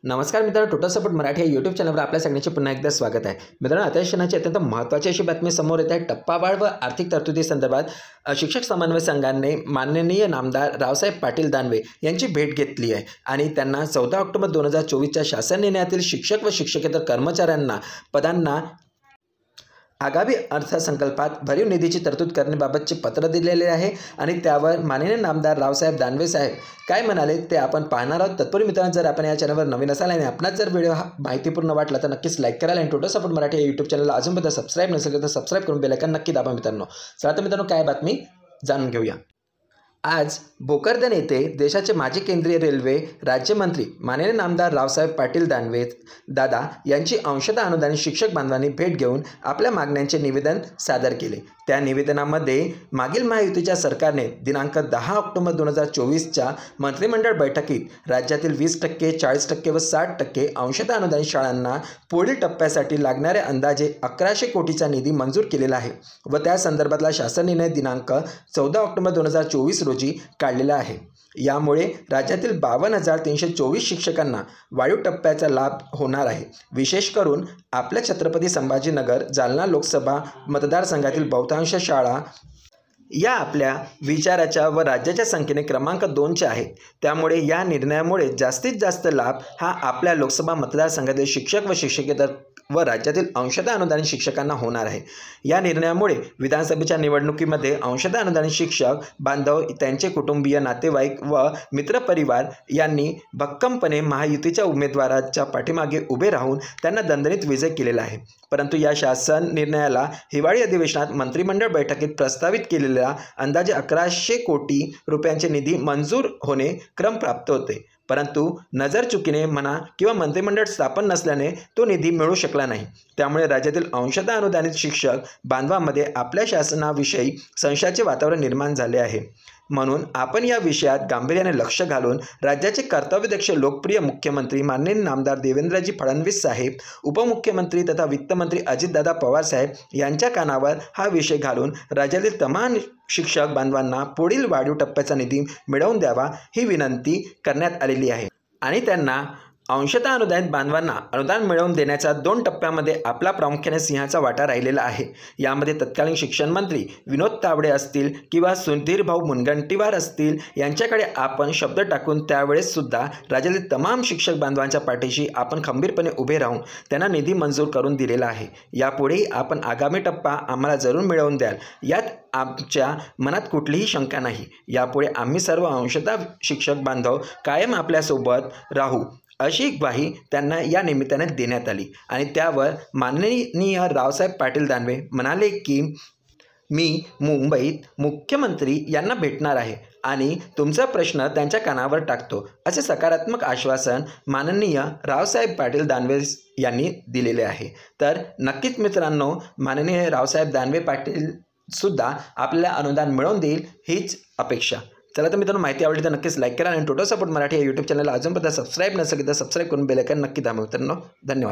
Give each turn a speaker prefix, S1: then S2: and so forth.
S1: नमस्कार मित्रांनो, total support Marathi या यूट्यूब चॅनलवर आपल्या सगळ्यांचे पुन्हा एकदा स्वागत आहे। मित्रांनो, आता क्षणाची अत्यंत महत्त्वाची अशी बातमी समोर येत आहे। टप्पावाढ व आर्थिक तरतुदी संदर्भात शिक्षक समन्वय संघाने माननीय नामदार रावसाहेब पाटील दानवे यांची भेट घेतली आहे आणि त्यांना 14 ऑक्टोबर 2024च्या शासन निर्णयातील शिक्षक व शिक्षकेतर कर्मचाऱ्यांना पदांना आगामी अर्थसंकल्पात भरीव निधीची तरतूद करण्याबाबतचे पत्र दिलेले आहे आणि त्यावर माननीय नामदार रावसाहेब दानवे साहेब काय म्हणाले ते आपण पाहणार आहोत। तत्पूर्वी मित्रांनो, जर आपण या चॅनलवर नवीन असाल आणि आपणास जर व्हिडिओ माहितीपूर्ण वाटला तर नक्कीच लाईक कराल आणि टोटल सपोर्ट मराठी या यूट्यूब चॅनलला अजूनपर्यंत सबस्क्राईब नसेल तर सबस्क्राईब करून बेल आयकॉन नक्की दाबा मित्रांनो। चला तर मित्रांनो, काय बातमी जाणून घेऊया। आज भोकरदन येथे देशाचे माजी केंद्रीय रेल्वे राज्यमंत्री माननीय नामदार रावसाहेब पाटील दानवे दादा यांची अंशतः अनुदानित शिक्षक बांधवांनी भेट घेऊन आपल्या मागण्यांचे निवेदन सादर केले। त्या निवेदनामध्ये मागील महायुतीच्या सरकारने दिनांक 10 ऑक्टोबर 2024च्या मंत्रिमंडळ बैठकीत राज्यातील 20%, 40% व 60% अंशतः अनुदानित शाळांना पुढील टप्प्यासाठी लागणाऱ्या अंदाजे 1100 कोटीचा निधी मंजूर केलेला आहे व त्या संदर्भातला शासन निर्णय दिनांक 14 ऑक्टोबर 2024 रोजी काढलेला आहे। यामुळे राज्यातील 52,324 शिक्षकांना वाढीव टप्प्याचा लाभ होणार आहे। विशेष करून आपल्या छत्रपती संभाजीनगर जालना लोकसभा मतदारसंघातील बहुतांश शाळा या आपल्या विचाराच्या व राज्याच्या संख्येने क्रमांक 2च्या आहेत। त्यामुळे या निर्णयामुळे जास्तीत जास्त लाभ हा आपल्या लोकसभा मतदारसंघातील शिक्षक व शिक्षकेतर व राज्यातील अंशतः अनुदानित शिक्षकांना होणार आहे। या निर्णयामुळे विधानसभेच्या निवडणुकीमध्ये अंशतः अनुदानित शिक्षक बांधव, त्यांचे कुटुंबीय, नातेवाईक व मित्रपरिवार यांनी भक्कमपणे महायुतीच्या उमेदवाराच्या पाठीमागे उभे राहून त्यांना दणदणीत विजय केलेला आहे। परंतु या शासन निर्णयाला हिवाळी अधिवेशनात मंत्रिमंडळ बैठकीत प्रस्तावित केलेल्या अंदाजे 1100 कोटी रुपयांचे निधी मंजूर होणे क्रम प्राप्त होते, परंतु नजरचुकीने म्हणा किंवा मंत्रिमंडळ स्थापन नसल्याने तो निधी मिळू शकला नाही। त्यामुळे राज्यातील अंशतः अनुदानित शिक्षक बांधवांमध्ये आपल्या शासनाविषयी संशयाचे वातावरण निर्माण झाले आहे। म्हणून आपण या विषयात गांभीर्याने लक्ष घालून राज्याचे कर्तव्यदक्ष लोकप्रिय मुख्यमंत्री माननीय नामदार देवेंद्रजी फडणवीस साहेब, उपमुख्यमंत्री तथा वित्तमंत्री अजितदादा पवार साहेब यांच्या कानावर हा विषय घालून राज्यातील तमाम शिक्षक बांधवांना पुढील वाढीव टप्प्याचा निधी मिळवून द्यावा ही विनंती करण्यात आलेली आहे आणि त्यांना अंशतः अनुदानित बांधवांना अनुदान मिळवून देण्याचा 2 टप्प्यामध्ये आपला प्रामुख्याने सिंहाचा वाटा राहिलेला आहे। यामध्ये तत्कालीन शिक्षण मंत्री विनोद तावडे असतील किंवा सुधीर भाऊ मुनगंटीवार असतील यांच्याकडे आपण शब्द टाकून त्यावेळेस सुद्धा राज्यातील तमाम शिक्षक बांधवांच्या पाठीशी आपण खंबीरपणे उभे राहून त्यांना निधी मंजूर करून दिलेला आहे। यापुढेही आपण आगामी टप्पा आम्हाला जरूर मिळवून द्याल यात आमच्या मनात कुठलीही शंका नाही। यापुढे आम्ही सर्व अंशतः शिक्षक बांधव कायम आपल्यासोबत राहू अशी ग्वाही त्यांना या निमित्ताने देण्यात आली आणि त्यावर माननीय रावसाहेब पाटील दानवे म्हणाले की मी मुंबईत मुख्यमंत्री यांना भेटणार आहे आणि तुमचा प्रश्न त्यांच्या कानावर टाकतो असे सकारात्मक आश्वासन माननीय रावसाहेब पाटील दानवे यांनी दिलेले आहे। तर नक्कीच मित्रांनो, माननीय रावसाहेब दानवे पाटील सुद्धा आपल्याला अनुदान मिळवून देईल हीच अपेक्षा। चला तर मित्रांनो, माहिती आवडली तर नक्कीच लाईक करा आणि टोटल सपोर्ट मराठी या यूट्यूब चॅनलला अजूनपर्यंत सबस्क्राईब नसेल तर सबस्क्राईब करून बेल आयकॉन नक्की दाबा मित्रांनो। धन्यवाद।